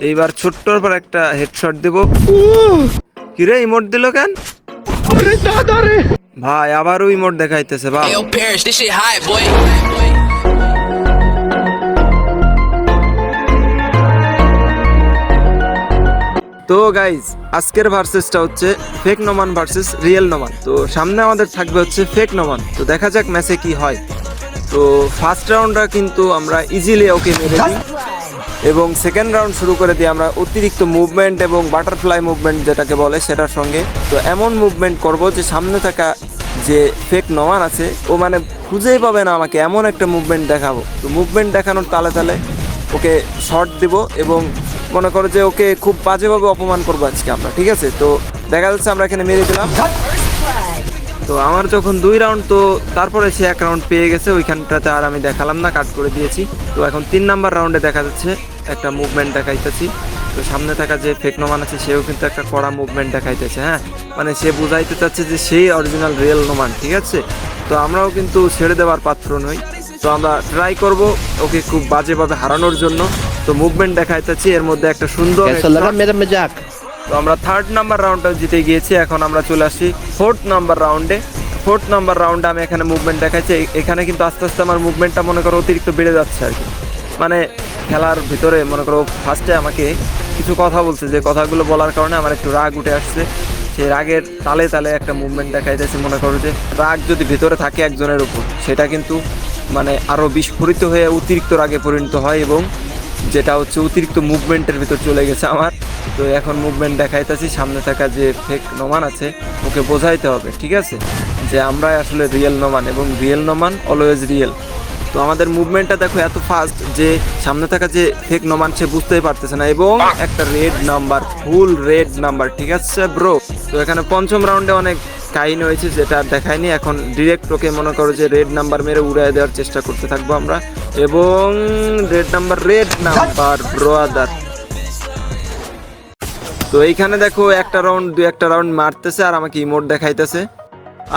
এইবার ছোট্টর পর একটা হেডশট দেব। কিরে ইমোট দিল কেন? ভাই আবারও ইমোট দেখাইতেছে ভাই। Ayo, Parrish, this shit hot, boy. তো গাইজ আজকের ভার্সেসটা হচ্ছে fake Noman versus real Noman. তো সামনে আমাদের থাকবে হচ্ছে ফেক নোমান। তো দেখা যাক ম্যাচে কি হয়। তো ফার্স্ট রাউন্ডটা কিন্তু আমরা ইজিলি ওকে মেরে দিই এবং সেকেন্ড রাউন্ড শুরু করে দিই আমরা অতিরিক্ত মুভমেন্ট এবং বাটারফ্লাই মুভমেন্ট যেটাকে বলে সেটার সঙ্গে। তো এমন মুভমেন্ট করব যে সামনে থাকা যে ফেক নোমান আছে ও মানে খুঁজেই পাবে না আমাকে, এমন একটা মুভমেন্ট দেখাবো। তো মুভমেন্ট দেখানোর তালে তালে ওকে শর্ট দিব এবং মনে করো যে ওকে খুব বাজেভাবে অপমান করবো আজকে আমরা, ঠিক আছে? তো দেখা যাচ্ছে আমরা এখানে মেরে দিলাম। তো আমার যখন 2 রাউন্ড, তো তারপরে সে 1 রাউন্ড পেয়ে গেছে, ওইখানটাতে আর আমি দেখালাম না, কাট করে দিয়েছি। তো এখন 3 নাম্বার রাউন্ডে দেখা যাচ্ছে একটা মুভমেন্ট দেখাইতেছি। তো সামনে থাকা যে ফেক নোমান আছে সেও কিন্তু একটা কড়া মুভমেন্ট দেখাইতেছে, হ্যাঁ মানে সে বুঝাইতে চাচ্ছে যে সেই অরিজিনাল রিয়েল নোমান, ঠিক আছে? তো আমরাও কিন্তু ছেড়ে দেওয়ার পাত্র নই। তো আমরা ট্রাই করব ওকে খুব বাজেভাবে হারানোর জন্য। তো মুভমেন্ট দেখাইতেছি, এর মধ্যে একটা সুন্দর তো আমরা 3rd নাম্বার রাউন্ডটা জিতে গিয়েছি। এখন আমরা চলে আসি 4th নাম্বার রাউন্ডে। 4th নাম্বার রাউন্ডে আমি এখানে মুভমেন্ট দেখাচ্ছি। এখানে কিন্তু আস্তে আস্তে আমার মুভমেন্টটা মনে করো অতিরিক্ত বেড়ে যাচ্ছে আর কি। মানে খেলার ভিতরে মনে করো ফার্স্টে আমাকে কিছু কথা বলছে, যে কথাগুলো বলার কারণে আমার একটু রাগ উঠে আসছে। সেই রাগের তালে তালে একটা মুভমেন্ট দেখাইতেছে। মনে করো যে রাগ যদি ভিতরে থাকে একজনের উপর, সেটা কিন্তু মানে আরও বিস্ফোরিত হয়ে অতিরিক্ত রাগে পরিণত হয় এবং যেটা হচ্ছে অতিরিক্ত মুভমেন্টের ভিতর চলে গেছে আমার। তো এখন মুভমেন্ট দেখাইতেছি, সামনে থাকা যে ফেক নোমান আছে ওকে বোঝাইতে হবে, ঠিক আছে, যে আমরাই আসলে রিয়েল নোমান এবং রিয়েল নোমান অলওয়েজ রিয়েল। তো আমাদের মুভমেন্টটা দেখো এত ফাস্ট যে সামনে থাকা যে ফেক নোমান সে বুঝতেই পারতেছে না এবং একটা রেড নাম্বার, ফুল রেড নাম্বার, ঠিক আছে ব্রো? তো এখানে 5ম রাউন্ডে অনেক কাহিনী হয়েছে যেটা আর দেখায়নি। এখন ডিরেক্ট ওকে মনে করো যে রেড নাম্বার মেরে উড়াই দেওয়ার চেষ্টা করতে থাকবো আমরা এবং রেড নাম্বার ব্রাদার। তো এইখানে দেখো একটা রাউন্ড মারতেছে আর আমাকে ইমোট দেখাইতেছে।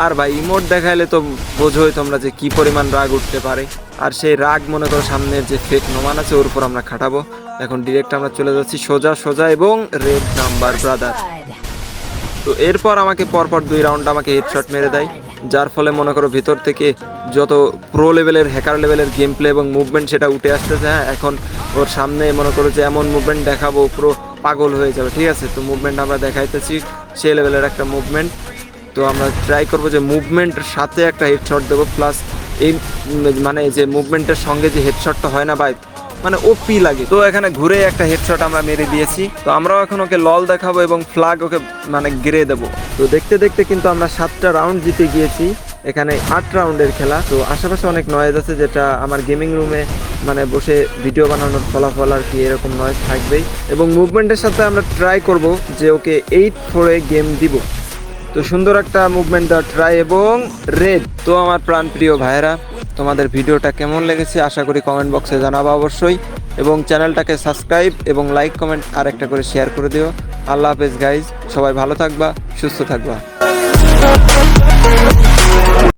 আর ভাই ইমোট দেখাইলে তো বোঝোই তোমরা যে কি পরিমাণ রাগ উঠতে পারে। আর সেই রাগ মনে করো সামনের যে ফেক নোমান আছে ওর উপর আমরা খাটাবো। এখন ডিরেক্ট আমরা চলে যাচ্ছি সোজা এবং রেড নাম্বার ব্রাদার। তো এরপর আমাকে পরপর 2 রাউন্ড আমাকে হেডশট মেরে দেয়, যার ফলে মনে করো ভিতর থেকে যত প্রো লেভেলের হ্যাকার লেভেলের গেম প্লে এবং মুভমেন্ট সেটা উঠে আসতেছে। হ্যাঁ এখন ওর সামনে মনে করো যে এমন মুভমেন্ট দেখাবো পুরো পাগল হয়ে যাবে, ঠিক আছে? তো মুভমেন্ট আমরা দেখাইতেছি সেই লেভেলের একটা মুভমেন্ট। তো আমরা ট্রাই করবো যে মুভমেন্টের সাথে একটা হেডশট দেবো, প্লাস এই মানে যে মুভমেন্টের সঙ্গে যে হেডশটটা হয় না ভাই, মানে ওপি লাগে। তো এখানে ঘুরে একটা হেডশট আমরা মেরে দিয়েছি। তো আমরাও এখন ওকে লল দেখাবো এবং ফ্ল্যাগ ওকে মানে গিরে দেবো। তো দেখতে দেখতে কিন্তু আমরা 7টা রাউন্ড জিতে গিয়েছি। এখানে 8 রাউন্ডের খেলা। তো আশেপাশে অনেক নয়েজ আছে, যেটা আমার গেমিং রুমে মানে বসে ভিডিও বানানোর ফলাফল আর কি, এরকম নয়েজ থাকবেই। এবং মুভমেন্টের সাথে আমরা ট্রাই করব যে ওকে 8-4 গেম দিব। তো সুন্দর একটা মুভমেন্ট দেওয়ার ট্রাই এবং রেড। তো আমার প্রাণপ্রিয় ভাইয়েরা, তোমাদের ভিডিওটা কেমন লেগেছে আশা করি কমেন্ট বক্সে জানাবো অবশ্যই, এবং চ্যানেলটাকে সাবস্ক্রাইব এবং লাইক কমেন্ট আর একটা করে শেয়ার করে দিও। আল্লাহ হাফেজ গাইজ, সবাই ভালো থাকবা, সুস্থ থাকবা।